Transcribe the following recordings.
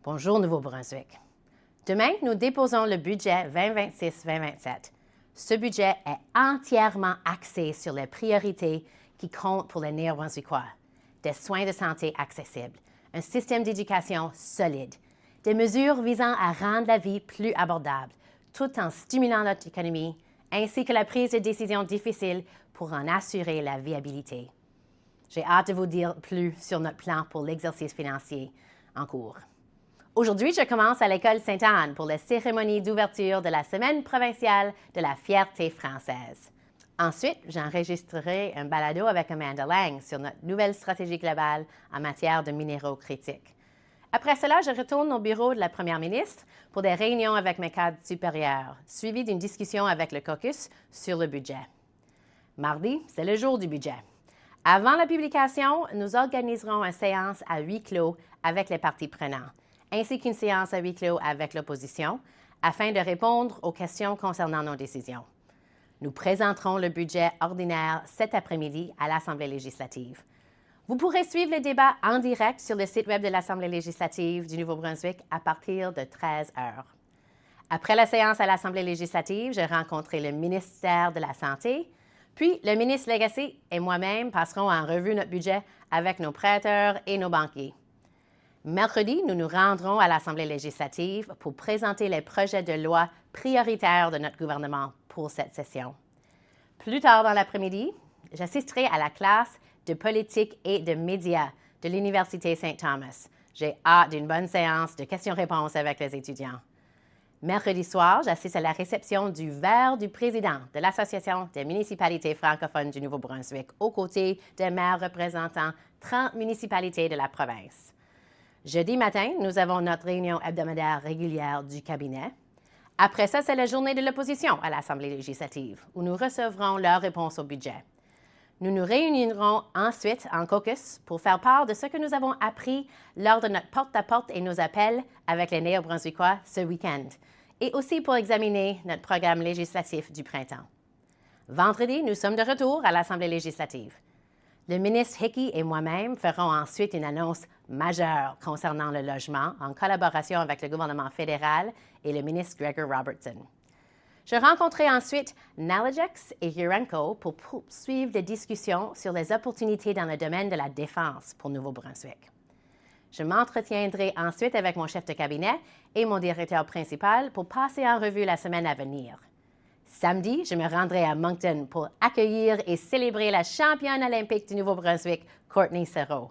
Bonjour Nouveau-Brunswick. Demain, nous déposons le budget 2026-2027. Ce budget est entièrement axé sur les priorités qui comptent pour les Néo-Brunswickois. Des soins de santé accessibles, un système d'éducation solide, des mesures visant à rendre la vie plus abordable, tout en stimulant notre économie, ainsi que la prise de décisions difficiles pour en assurer la viabilité. J'ai hâte de vous dire plus sur notre plan pour l'exercice financier en cours. Aujourd'hui, je commence à l'École Sainte-Anne pour la cérémonie d'ouverture de la Semaine provinciale de la fierté française. Ensuite, j'enregistrerai un balado avec Amanda Lang sur notre nouvelle stratégie globale en matière de minéraux critiques. Après cela, je retourne au bureau de la Première ministre pour des réunions avec mes cadres supérieurs, suivies d'une discussion avec le caucus sur le budget. Mardi, c'est le jour du budget. Avant la publication, nous organiserons une séance à huis clos avec les parties prenantes, ainsi qu'une séance à huis clos avec l'opposition, afin de répondre aux questions concernant nos décisions. Nous présenterons le budget ordinaire cet après-midi à l'Assemblée législative. Vous pourrez suivre le débat en direct sur le site web de l'Assemblée législative du Nouveau-Brunswick à partir de 13 heures. Après la séance à l'Assemblée législative, je rencontrerai le ministère de la Santé, puis le ministre Lagacé et moi-même passerons en revue notre budget avec nos prêteurs et nos banquiers. Mercredi, nous nous rendrons à l'Assemblée législative pour présenter les projets de loi prioritaires de notre gouvernement pour cette session. Plus tard dans l'après-midi, j'assisterai à la classe de politique et de médias de l'Université St. Thomas. J'ai hâte d'une bonne séance de questions-réponses avec les étudiants. Mercredi soir, j'assiste à la réception du verre du président de l'Association des municipalités francophones du Nouveau-Brunswick, aux côtés des maires représentant 30 municipalités de la province. Jeudi matin, nous avons notre réunion hebdomadaire régulière du cabinet. Après ça, c'est la journée de l'opposition à l'Assemblée législative, où nous recevrons leurs réponses au budget. Nous nous réunirons ensuite en caucus pour faire part de ce que nous avons appris lors de notre porte-à-porte et nos appels avec les Néo-Brunswickois ce week-end, et aussi pour examiner notre programme législatif du printemps. Vendredi, nous sommes de retour à l'Assemblée législative. Le ministre Hickey et moi-même ferons ensuite une annonce majeure concernant le logement en collaboration avec le gouvernement fédéral et le ministre Gregor Robertson. Je rencontrerai ensuite Nalajex et Urenco pour poursuivre des discussions sur les opportunités dans le domaine de la défense pour Nouveau-Brunswick. Je m'entretiendrai ensuite avec mon chef de cabinet et mon directeur principal pour passer en revue la semaine à venir. Samedi, je me rendrai à Moncton pour accueillir et célébrer la championne olympique du Nouveau-Brunswick, Courtney Serrault.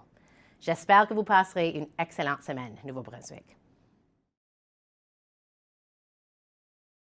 J'espère que vous passerez une excellente semaine, Nouveau-Brunswick.